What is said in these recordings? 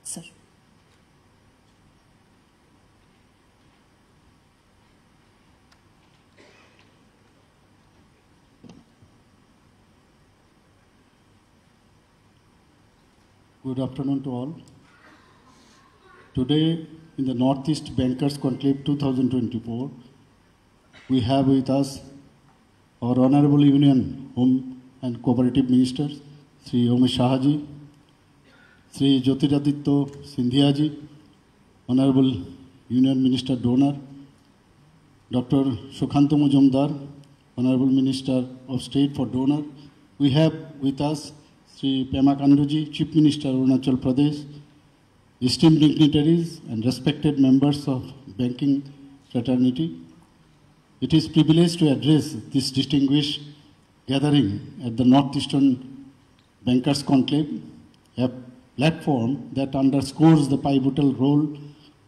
Sir. Good afternoon to all. Today, in the Northeast Bankers Conclave 2024, we have with us our Honorable Union Home and Cooperative Minister, Sri Umesh Sahaji, Sri Jyotiraditya Scindia ji, Honorable Union Minister Donor, Dr. Sukhanta Majumdar, Honorable Minister of State for Donor. We have with us Sri Pema Khandu ji, Chief Minister Arunachal Pradesh, esteemed dignitaries and respected members of banking fraternity. It is a privilege to address this distinguished gathering at the Northeastern Bankers Conclave, a platform that underscores the pivotal role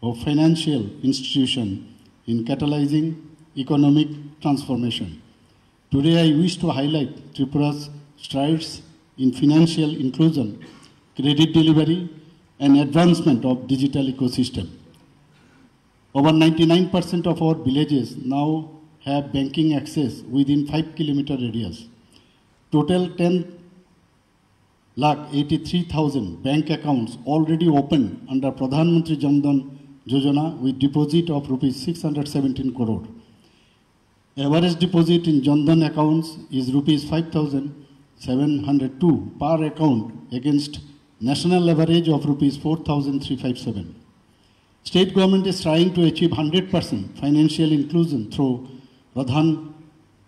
of financial institution in catalyzing economic transformation. Today I wish to highlight Tripura's strides in financial inclusion, credit delivery, and advancement of digital ecosystem. Over 99% of our villages now have banking access within 5-kilometer radius. Total 10,83,000 bank accounts already opened under Pradhan Mantri Jan Dhan Yojana with deposit of rupees 617 crore. Average deposit in Jan Dhan accounts is rupees 5,702 per account against national average of rupees 4,357. State government is trying to achieve 100% financial inclusion through Pradhan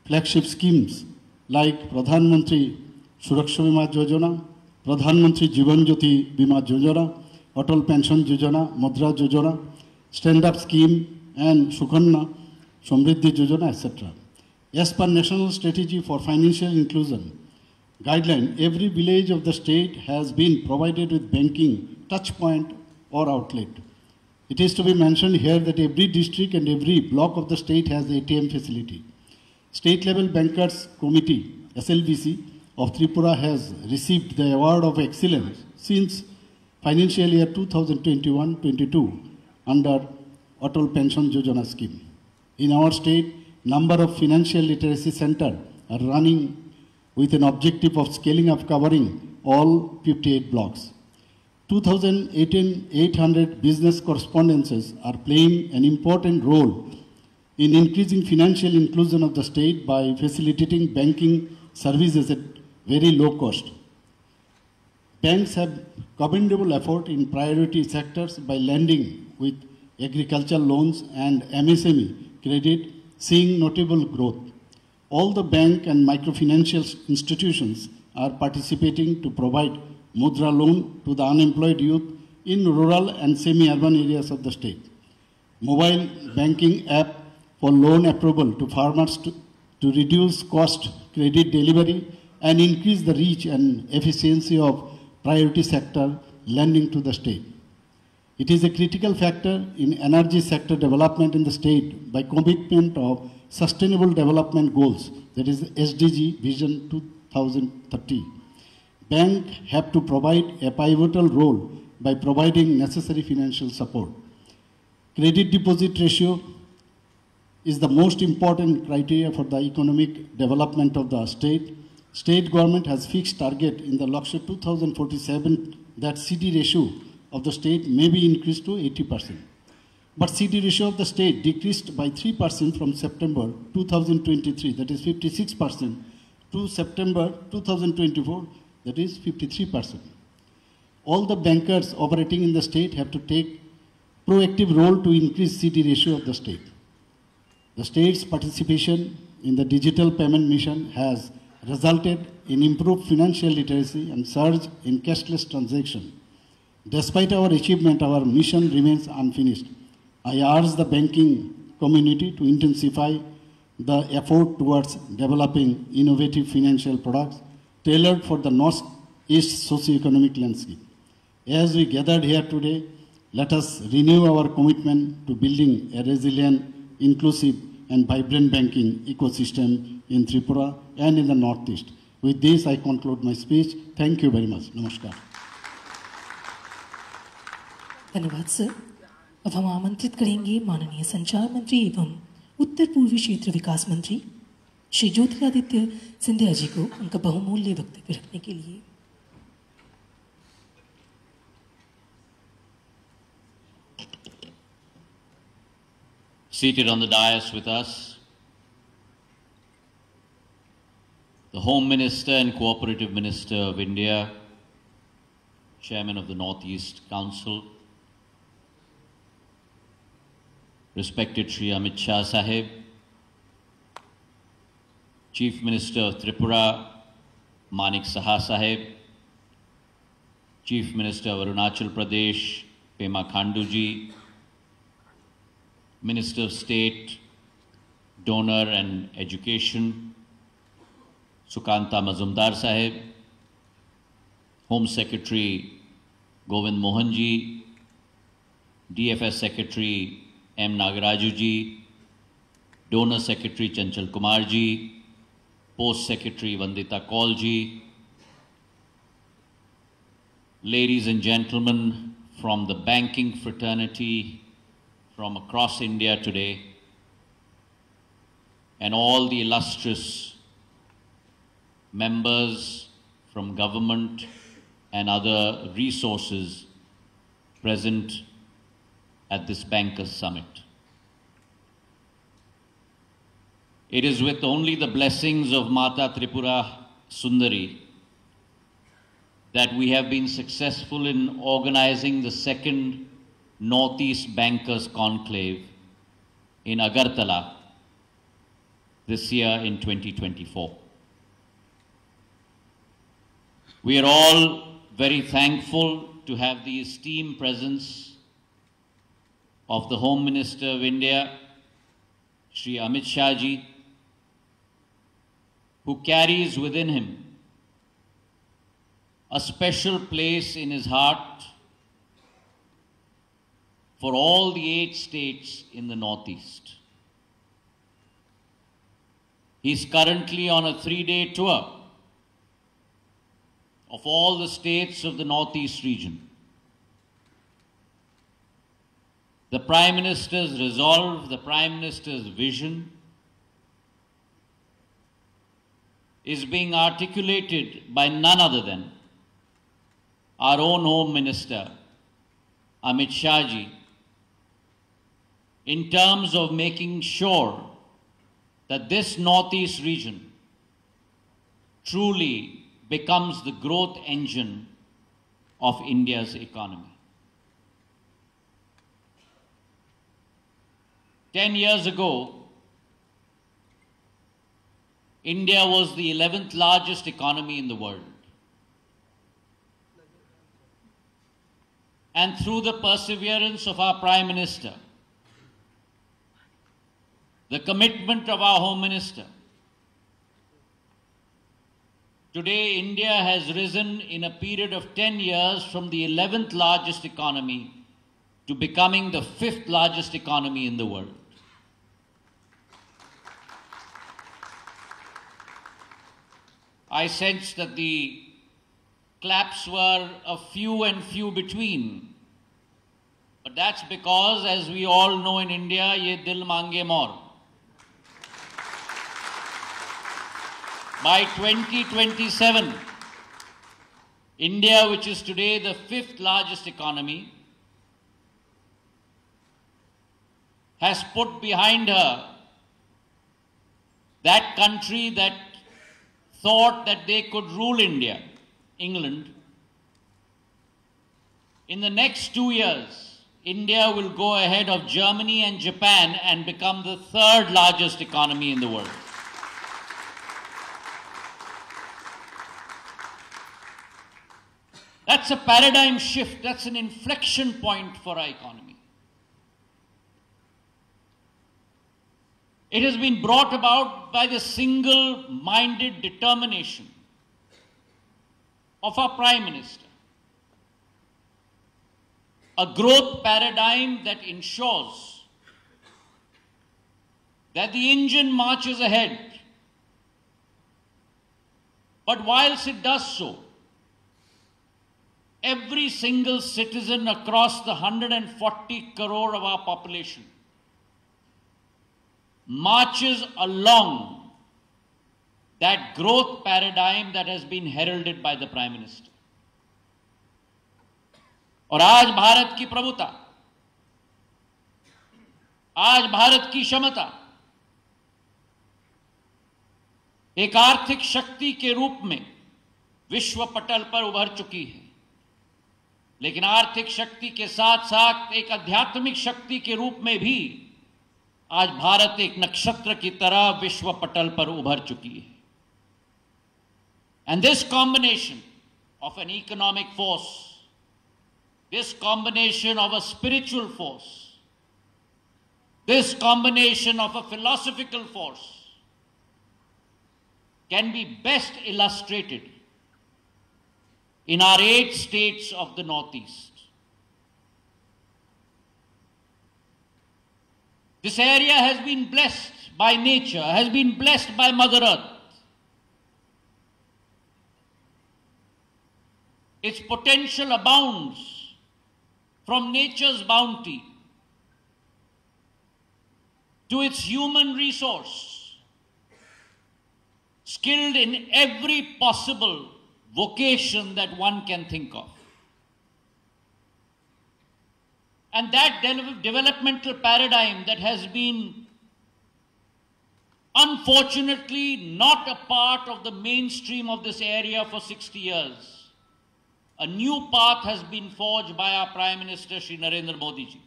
flagship schemes like Pradhan Mantri Suraksha Bima Yojana, Pradhan Mantri Jivan Jyoti Bima Yojana, Atal Pension Yojana, Mudra Yojana, Stand-up Scheme, and Sukanya Samriddhi Yojana, etc. As per National Strategy for Financial Inclusion guideline, every village of the state has been provided with banking touch point or outlet. It is to be mentioned here that every district and every block of the state has ATM facility. State level Bankers Committee, SLBC, of Tripura has received the award of excellence since financial year 2021-22 under Atal Pension Yojana scheme. In our state, number of financial literacy centers are running with an objective of scaling up covering all 58 blocks. 2,800 business correspondences are playing an important role in increasing financial inclusion of the state by facilitating banking services at very low cost. Banks have commendable effort in priority sectors by lending with agricultural loans and MSME credit, seeing notable growth. All the bank and microfinancial institutions are participating to provide Mudra loan to the unemployed youth in rural and semi-urban areas of the state. Mobile banking app for loan approval to farmers to reduce cost, credit delivery, and increase the reach and efficiency of priority sector lending to the state. It is a critical factor in energy sector development in the state by commitment of Sustainable Development Goals, that is SDG Vision 2030. Banks have to provide a pivotal role by providing necessary financial support. Credit deposit ratio is the most important criteria for the economic development of the state. State government has fixed target in the Lakshya 2047 that CD ratio of the state may be increased to 80%. But CD ratio of the state decreased by 3% from September 2023, that is 56%, to September 2024, that is 53%. All the bankers operating in the state have to take proactive role to increase CD ratio of the state. The state's participation in the digital payment mission has resulted in improved financial literacy and surge in cashless transaction. Despite our achievement, our mission remains unfinished. I urge the banking community to intensify the effort towards developing innovative financial products tailored for the Northeast socio-economic landscape. As we gathered here today, let us renew our commitment to building a resilient, inclusive, and vibrant banking ecosystem in Tripura and in the Northeast. With this, I conclude my speech. Thank you very much. Namaskar. धन्यवाद sir. अब हम आमंत्रित करेंगे माननीय संचार मंत्री एवं उत्तर पूर्वी क्षेत्र विकास मंत्री श्री ज्योतिरादित्य सिंधिया जी को उनका बहुमूल्य वक्तव्य रखने के लिए। Seated on the dais with us, the Home Minister and Cooperative Minister of India, Chairman of the Northeast Council, respected Shri Amit Shah Sahib, Chief Minister of Tripura, Manik Saha Sahib, Chief Minister of Arunachal Pradesh, Pema Khandu ji, Minister of State, Donor and Education, Sukanta Mazumdar Sahib, Home Secretary Govind Mohan ji, DFS Secretary M. Nagaraju ji, Donor Secretary Chanchal Kumar ji, Post Secretary Vandita Kaul ji, ladies and gentlemen from the banking fraternity from across India today, and all the illustrious members from government and other resources present at this Bankers Summit. It is with only the blessings of Mata Tripura Sundari that we have been successful in organizing the second Northeast Bankers Conclave in Agartala this year in 2024. We are all very thankful to have the esteemed presence of the Home Minister of India, Shri Amit Shah ji, who carries within him a special place in his heart for all the 8 states in the Northeast. He's currently on a 3-day tour of all the states of the Northeast region. The Prime Minister's resolve, the Prime Minister's vision is being articulated by none other than our own Home Minister, Amit Shah ji, in terms of making sure that this Northeast region truly becomes the growth engine of India's economy. 10 years ago, India was the 11th largest economy in the world. And through the perseverance of our Prime Minister, the commitment of our Home Minister, today India has risen in a period of 10 years from the 11th largest economy to becoming the 5th largest economy in the world. I sensed that the claps were a few and few between. But that's because, as we all know in India, ye dil mange more. By 2027, India, which is today the 5th largest economy, has put behind her that country that thought that they could rule India, England. In the next 2 years, India will go ahead of Germany and Japan and become the 3rd largest economy in the world. That's a paradigm shift. That's an inflection point for our economy. It has been brought about by the single-minded determination of our Prime Minister. A growth paradigm that ensures that the engine marches ahead. But whilst it does so, every single citizen across the 140 crore of our population marches along that growth paradigm that has been heralded by the Prime Minister. और आज भारत की प्रभुता, आज भारत की क्षमता एक आर्थिक शक्ति के रूप में विश्व पटल पर उभर चुकी है, लेकिन आर्थिक शक्ति के साथ साथ एक आध्यात्मिक शक्ति के रूप में भी आज भारत एक नक्षत्र की तरह विश्व पटल पर उभर चुकी है. And this combination of an economic force, this combination of a spiritual force, this combination of a philosophical force can be best illustrated in our 8 states of the Northeast. This area has been blessed by nature, has been blessed by Mother Earth. Its potential abounds from nature's bounty to its human resource, skilled in every possible vocation that one can think of. And that developmental paradigm that has been unfortunately not a part of the mainstream of this area for 60 years. A new path has been forged by our Prime Minister Shri Narendra Modi ji,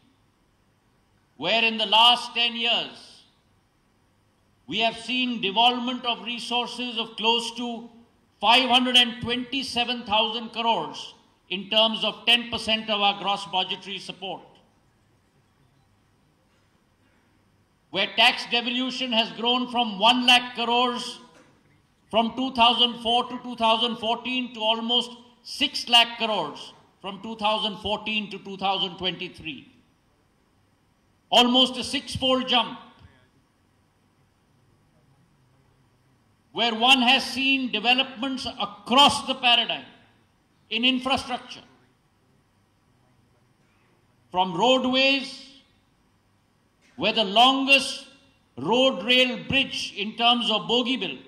where in the last 10 years, we have seen devolvement of resources of close to 527,000 crores in terms of 10% of our gross budgetary support, where tax devolution has grown from 1 lakh crores from 2004 to 2014 to almost 6 lakh crores from 2014 to 2023. Almost a 6-fold jump, where one has seen developments across the paradigm in infrastructure, from roadways, where the longest road rail bridge in terms of Bogeybill,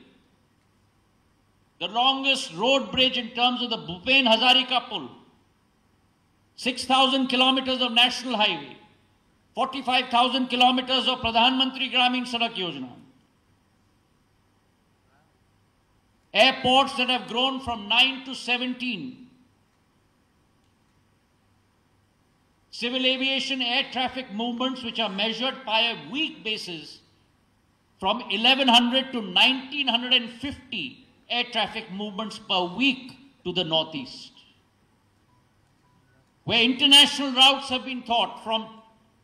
the longest road bridge in terms of the Bhupen Hazarika Pul, 6,000 kilometers of national highway, 45,000 kilometers of Pradhan Mantri Gramin Sadak Yojana, airports that have grown from 9 to 17, civil aviation air traffic movements which are measured by a week basis from 1,100 to 1,950 air traffic movements per week to the Northeast, where international routes have been thought from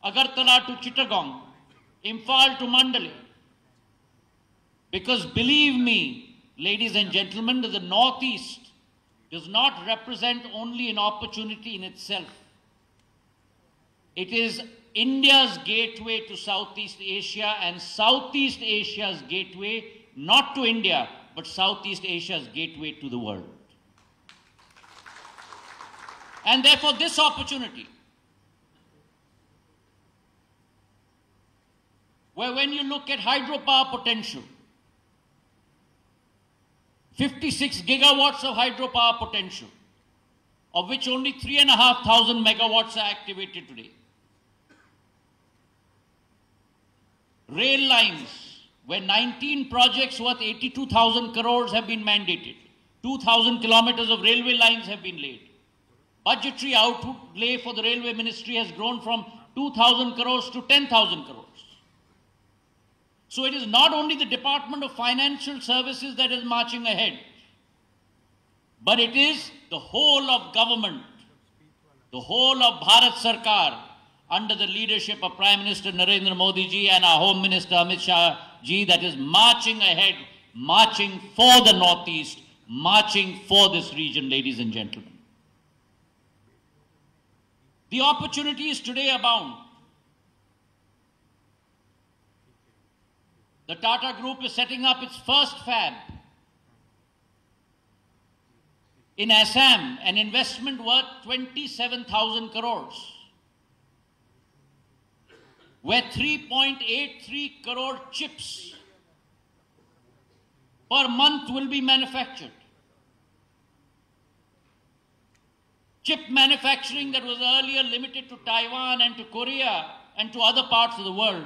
Agartala to Chittagong, Imphal to Mandalay. Because believe me, ladies and gentlemen, that the Northeast does not represent only an opportunity in itself. It is India's gateway to Southeast Asia and Southeast Asia's gateway, not to India, but Southeast Asia's gateway to the world. And therefore, this opportunity, where when you look at hydropower potential, 56 gigawatts of hydropower potential, of which only 3,500 megawatts are activated today. Rail lines, where 19 projects worth 82,000 crores have been mandated. 2,000 kilometers of railway lines have been laid. Budgetary outlay for the railway ministry has grown from 2,000 crores to 10,000 crores. So it is not only the Department of Financial Services that is marching ahead, but it is the whole of government, the whole of Bharat Sarkar, under the leadership of Prime Minister Narendra Modi ji and our Home Minister Amit Shah ji, that is marching ahead, marching for the Northeast, marching for this region, ladies and gentlemen. The opportunities today abound. The Tata Group is setting up its first fab In Assam, an investment worth 27,000 crores, where 3.83 crore chips per month will be manufactured. Chip manufacturing that was earlier limited to Taiwan and to Korea and to other parts of the world.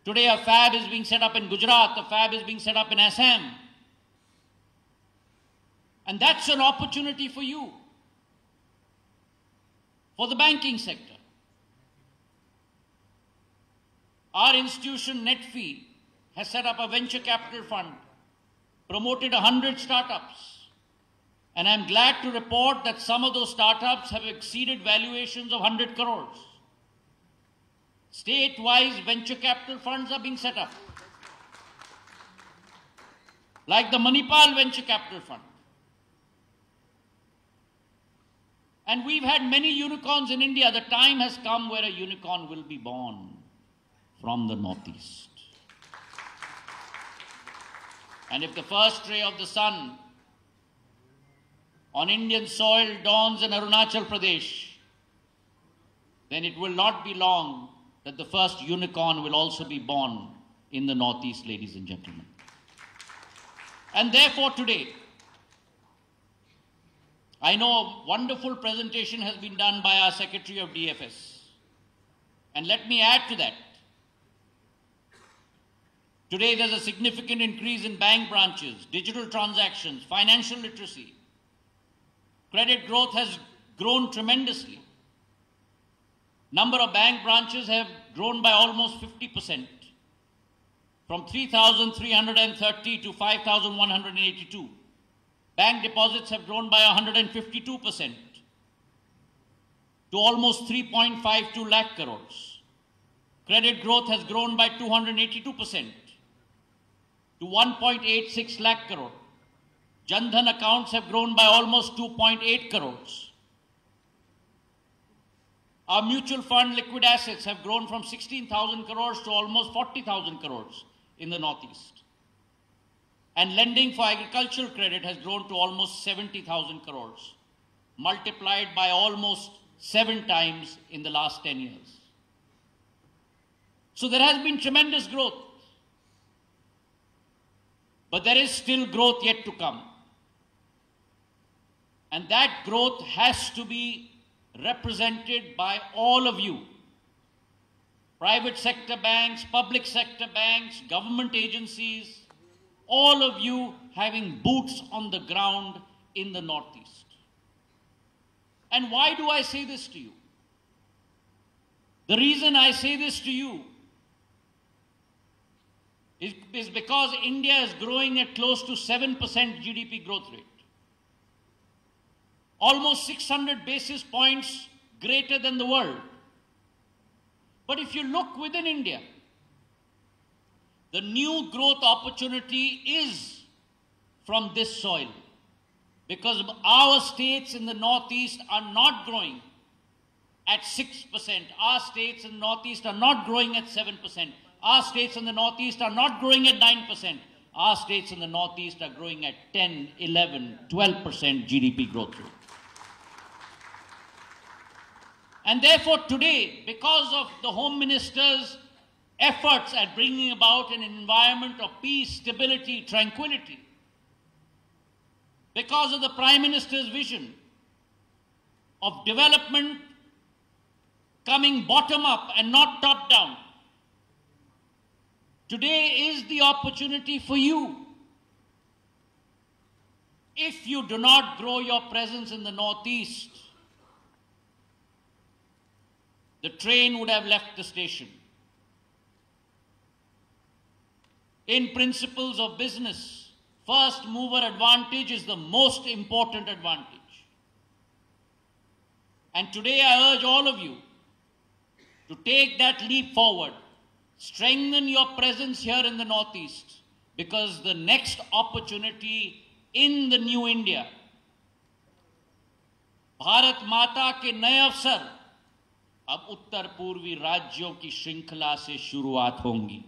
Today a fab is being set up in Gujarat, a fab is being set up in Assam. And that's an opportunity for you, for the banking sector. Our institution, Netfee, has set up a venture capital fund, promoted 100 startups. And I'm glad to report that some of those startups have exceeded valuations of 100 crores. State-wise venture capital funds are being set up, like the Manipal Venture Capital Fund. And we've had many unicorns in India. The time has come where a unicorn will be born from the Northeast. And if the first ray of the sun on Indian soil dawns in Arunachal Pradesh, then it will not be long that the first unicorn will also be born in the Northeast, ladies and gentlemen. And therefore today, I know a wonderful presentation has been done by our Secretary of DFS. And let me add to that. Today there's a significant increase in bank branches, digital transactions, financial literacy. Credit growth has grown tremendously. Number of bank branches have grown by almost 50%, from 3,330 to 5,182. Bank deposits have grown by 152% to almost 3.52 lakh crores. Credit growth has grown by 282% to 1.86 lakh crore. Jan Dhan accounts have grown by almost 2.8 crores. Our mutual fund liquid assets have grown from 16,000 crores to almost 40,000 crores in the Northeast. And lending for agricultural credit has grown to almost 70,000 crores, multiplied by almost 7 times in the last 10 years. So there has been tremendous growth. But there is still growth yet to come. And that growth has to be represented by all of you. Private sector banks, public sector banks, government agencies, all of you having boots on the ground in the Northeast. And why do I say this to you? The reason I say this to you is because India is growing at close to 7% GDP growth rate. Almost 600 basis points greater than the world. But if you look within India, the new growth opportunity is from this soil. Because our states in the Northeast are not growing at 6%. Our states in the Northeast are not growing at 7%. Our states in the Northeast are not growing at 9%. Our states in the Northeast are growing at 10, 11, 12% GDP growth rate. And therefore today, because of the Home Minister's efforts at bringing about an environment of peace, stability, tranquility, because of the Prime Minister's vision of development coming bottom up and not top down, today is the opportunity for you. If you do not grow your presence in the Northeast, the train would have left the station. In principles of business, first mover advantage is the most important advantage. And today I urge all of you to take that leap forward, strengthen your presence here in the Northeast, because the next opportunity in the new India, Bharat Mata के नए अवसर अब उत्तर पूर्वी राज्यों की श्रृंखला से शुरुआत होंगी.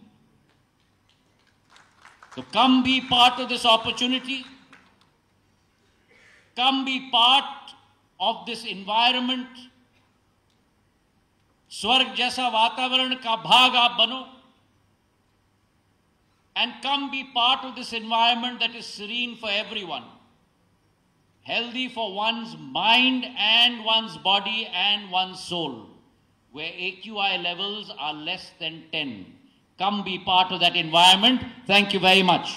So come be part of this opportunity. Come be part of this environment. स्वर्ग जैसा वातावरण का भाग आप बनो. And come be part of this environment that is serene for everyone. Healthy for one's mind and one's body and one's soul, where AQI levels are less than 10. Come be part of that environment. Thank you very much.